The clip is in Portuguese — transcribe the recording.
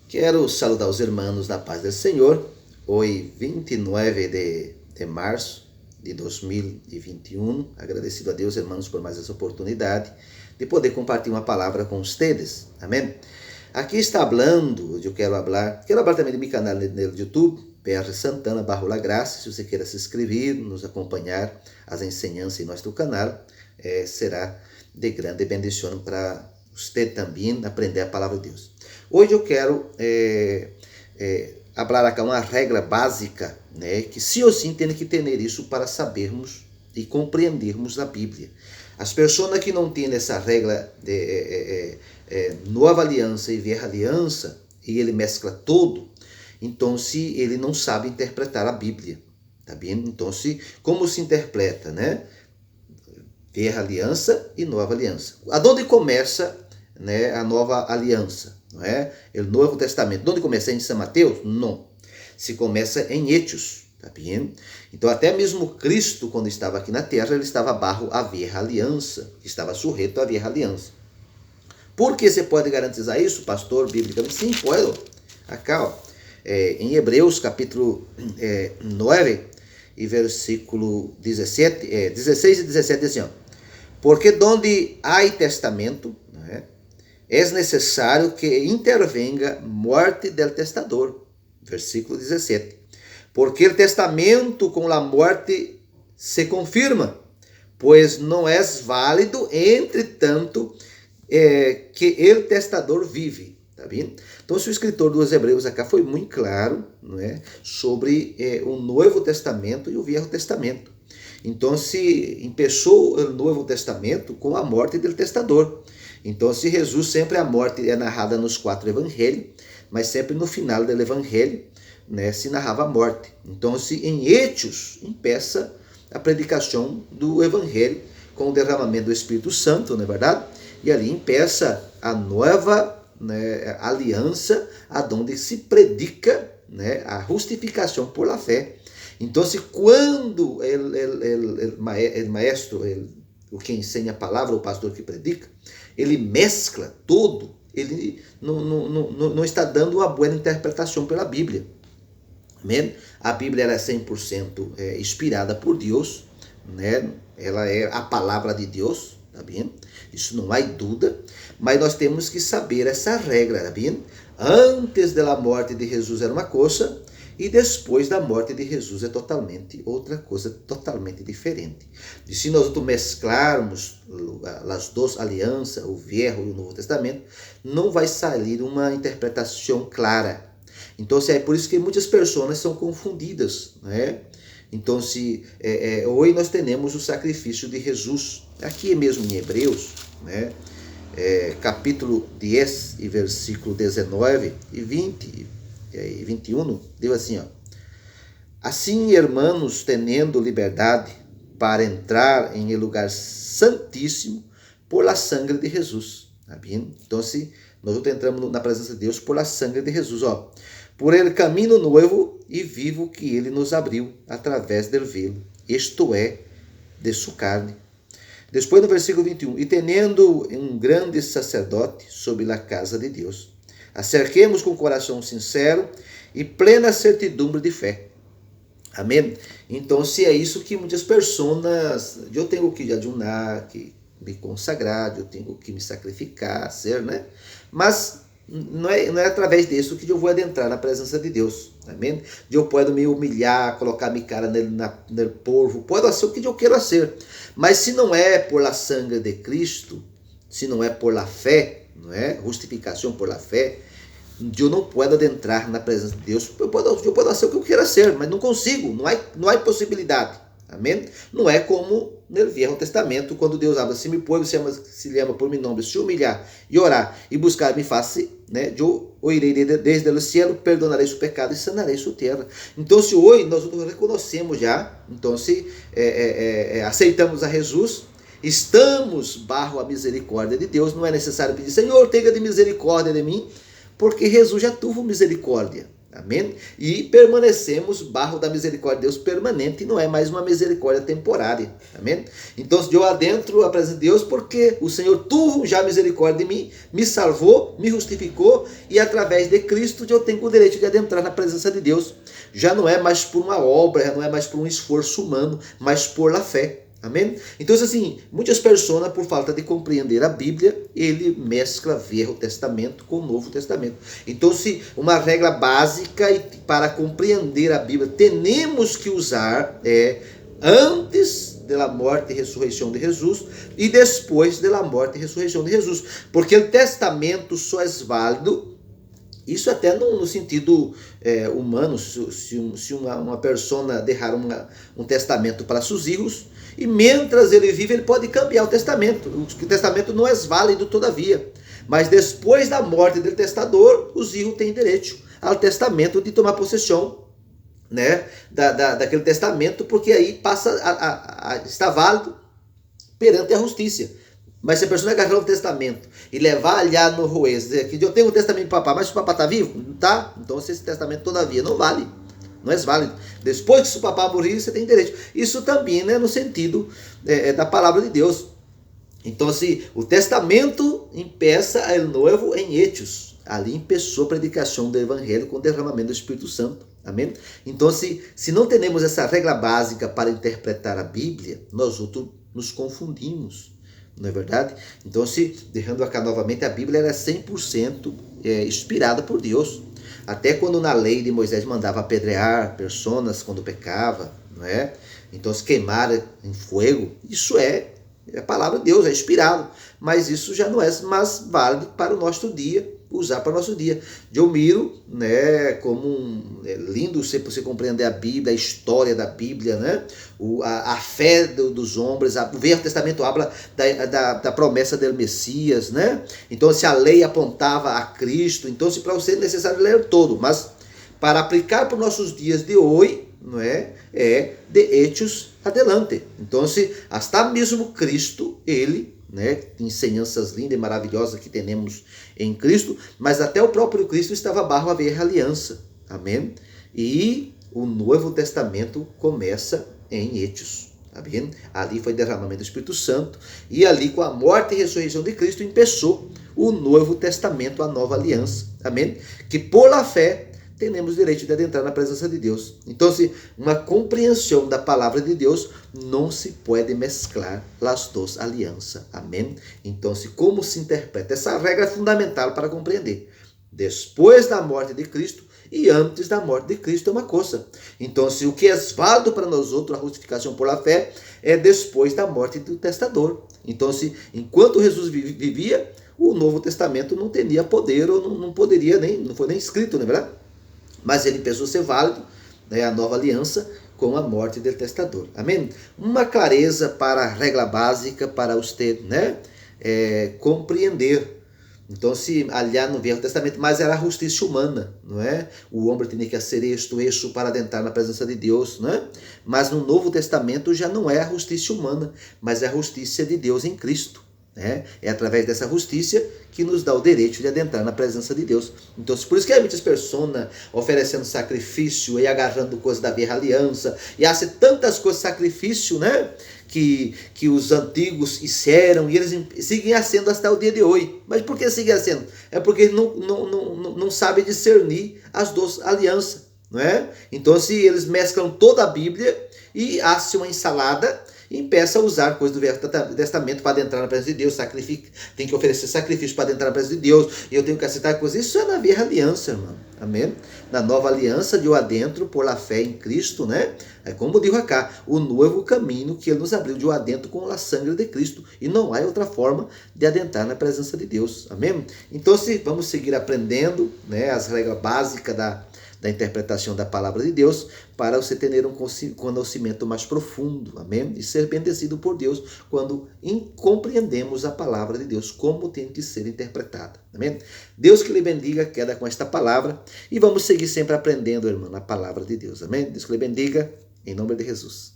Quero saludar os irmãos na paz do Senhor. Hoje, 29 de março de 2021. Agradecido a Deus, irmãos, por mais essa oportunidade de poder compartilhar uma palavra com vocês. Amém? Aqui está falando, eu quero falar também de meu canal no YouTube, PR Santana Barro La Graça. Se você queira se inscrever, nos acompanhar as ensinanças em nosso canal, será de grande bendição para você também aprender a palavra de Deus. Hoje eu quero falar aqui uma regra básica, né, que sim ou sim tem que ter isso para sabermos e compreendermos a Bíblia. As pessoas que não têm essa regra de nova aliança e velha aliança, e ele mescla todo, então se ele não sabe interpretar a Bíblia, tá bem? Então como se interpreta, né? Velha aliança e nova aliança. Aonde começa, né, a nova aliança? Não é? O Novo Testamento. Onde começa? Em São Mateus? Não. Se começa em Hechos, tá bem? Então até mesmo Cristo, quando estava aqui na terra, ele estava barro a velha aliança, estava sujeito à velha aliança. Por que você pode garantizar isso, pastor, biblicamente? Sim, pode. Acá, ó, em Hebreus, capítulo 9, e versículo 16 e 17, diz assim, ó, porque donde há testamento, né, é necessário que intervenga morte del testador. Versículo 17. Porque o testamento com a morte se confirma, pois não é válido, entretanto, que o testador vive. Tá bem? Então, se o escritor dos Hebreus acá foi muito claro, né, sobre o Novo Testamento e o Velho Testamento. Então, se começou o Novo Testamento com a morte do testador. Então, se Jesus, sempre a morte é narrada nos 4 evangelhos, mas sempre no final do evangelho, né, se narrava a morte. Então, se em Hechos empeça a predicação do evangelho com o derramamento do Espírito Santo, não é verdade? E ali empeça a nova, né, aliança, aonde se predica, né, a justificação por la fé. Então, se quando o maestro, o que ensina a palavra, o pastor que predica, ele mescla todo, ele não está dando uma boa interpretação pela Bíblia. Amém? A Bíblia ela é 100% inspirada por Deus, né? Ela é a palavra de Deus, tá bem? Isso não há dúvida, mas nós temos que saber essa regra, tá bem? Antes da morte de Jesus era uma coisa, e depois da morte de Jesus é totalmente outra coisa, totalmente diferente. E se nós mesclarmos as duas alianças, o Velho e o Novo Testamento, não vai sair uma interpretação clara. Então, é por isso que muitas pessoas são confundidas, né? Então, hoje nós temos o sacrifício de Jesus. Aqui mesmo em Hebreus, né? Capítulo 10 e versículo 19 e 20 e 21, diz assim, ó, assim, irmãos, tendo liberdade para entrar em lugar santíssimo por la sangre de Jesus. Tá bem? Então, nós entramos na presença de Deus por la sangre de Jesus, ó, por el caminho novo e vivo que ele nos abriu através del velo, isto é, de sua carne. Depois no versículo 21, e tendo um grande sacerdote sobre a casa de Deus, acerquemos com coração sincero e plena certidumbre de fé. Amém? Então, se é isso que muitas pessoas, eu tenho que ajunar, que me consagrar, eu tenho que me sacrificar, né? Mas não é através disso que eu vou adentrar na presença de Deus. Amém? Eu posso me humilhar, colocar minha cara no polvo, pode ser o que eu quero ser. Mas se não é por la sangre de Cristo, se não é por la fé, não é? Justificação por la fé, eu não posso adentrar na presença de Deus. Eu posso ser o que eu quero ser, mas não consigo, não há possibilidade. Amém? Não é como no Velho Testamento, quando Deus habla, se meu povo se chama por meu nome, se humilhar e orar e buscar minha face, né, eu oirei desde o céu, perdonarei seu pecado e sanarei sua terra. Então, se hoje nós reconhecemos já, então se aceitamos a Jesus, estamos barro a misericórdia de Deus, não é necessário pedir, Senhor, tenha de misericórdia de mim, porque Jesus já teve misericórdia. Amém? E permanecemos barro da misericórdia de Deus permanente, e não é mais uma misericórdia temporária. Amém? Então, eu adentro a presença de Deus porque o Senhor tuvo já misericórdia de mim, me salvou, me justificou, e através de Cristo eu tenho o direito de adentrar na presença de Deus. Já não é mais por uma obra, já não é mais por um esforço humano, mas por la fé. Amém? Então, assim, muitas pessoas, por falta de compreender a Bíblia, ele mescla Velho Testamento com o Novo Testamento. Então, se uma regra básica para compreender a Bíblia, temos que usar antes da morte e ressurreição de Jesus e depois da morte e ressurreição de Jesus. Porque o testamento só é válido, isso até no sentido humano, se uma pessoa deixar um testamento para seus filhos, e mientras ele vive, ele pode cambiar o testamento. O testamento não é válido todavia. Mas depois da morte do testador, os filhos têm direito ao testamento de tomar possessão, né, daquele testamento, porque aí passa a estar válido perante a justiça. Mas se a pessoa agarrar o testamento e levar lá no juiz, dizer que eu tenho um testamento de papá, mas se o papá está vivo, não está? Então esse testamento todavia não vale. Não é válido. Depois que o papá morrer, você tem direito. Isso também, né, no sentido da palavra de Deus. Então, se o testamento empeça o novo em Hechos, ali empeçou a predicação do evangelho com o derramamento do Espírito Santo. Amém? Então, se não temos essa regra básica para interpretar a Bíblia, nós outros nos confundimos. Não é verdade? Então, deixando acá novamente, a Bíblia era 100% inspirada por Deus. Até quando na lei de Moisés mandava apedrear pessoas quando pecava, não é? Então se queimar em fogo, isso é a palavra de Deus, é inspirado. Mas isso já não é mais válido para o nosso dia, usar para o nosso dia. Eu miro, né, como lindo você compreender a Bíblia, a história da Bíblia, né? A fé dos homens, o Velho Testamento habla da promessa do Messias, né? Então, se a lei apontava a Cristo, então, se para você é necessário ler todo, mas para aplicar para os nossos dias de hoje, não é de Hechos adelante. Então, se até mesmo Cristo, ele, né, ensinanças lindas e maravilhosas que temos em Cristo, mas até o próprio Cristo estava barro a velha aliança. Amém? E o Novo Testamento começa em Hechos. Amém? Ali foi derramamento do Espírito Santo, e ali com a morte e ressurreição de Cristo começou o Novo Testamento, a nova aliança. Amém? Que por la fé temos direito de adentrar na presença de Deus. Então, se uma compreensão da palavra de Deus, não se pode mesclar as duas alianças. Amém? Então, como se interpreta? Essa regra é fundamental para compreender. Depois da morte de Cristo e antes da morte de Cristo é uma coisa. Então, se o que é válido para nós outros, a justificação por la fé, é depois da morte do testador. Então, enquanto Jesus vivia, o Novo Testamento não tinha poder, ou não poderia não foi nem escrito, não é verdade? Mas ele pensou ser válido, né, a nova aliança com a morte do testador. Amém? Uma clareza para a regra básica para você, né, compreender. Então, se aliás no Velho Testamento, mas era a justiça humana, não é? O homem tinha que fazer isso para adentrar na presença de Deus, não é? Mas no Novo Testamento já não é a justiça humana, mas é a justiça de Deus em Cristo. É através dessa justiça que nos dá o direito de adentrar na presença de Deus. Então, por isso que há muitas pessoas oferecendo sacrifício e agarrando coisas da velha aliança, e há tantas coisas de sacrifício, né, que os antigos fizeram, e eles seguem sendo até o dia de hoje. Mas por que seguem sendo? É porque eles não sabem discernir as duas alianças, não é? Então, se eles mesclam toda a Bíblia e fazem uma ensalada, e empeça a usar coisas do Velho Testamento para adentrar na presença de Deus, tem que oferecer sacrifício para adentrar na presença de Deus, e eu tenho que aceitar coisas. Isso é na velha aliança, irmão. Amém? Na nova aliança, eu adentro por la fé em Cristo, né? É como digo acá, o novo caminho que ele nos abriu, de eu adentro com a sangue de Cristo, e não há outra forma de adentrar na presença de Deus. Amém? Então, vamos seguir aprendendo, né, as regras básicas da interpretação da palavra de Deus, para você ter um conhecimento mais profundo, amém? E ser bendecido por Deus quando compreendemos a palavra de Deus, como tem que ser interpretada, amém? Deus que lhe bendiga, queda com esta palavra, e vamos seguir sempre aprendendo, irmão, a palavra de Deus, amém? Deus que lhe bendiga, em nome de Jesus.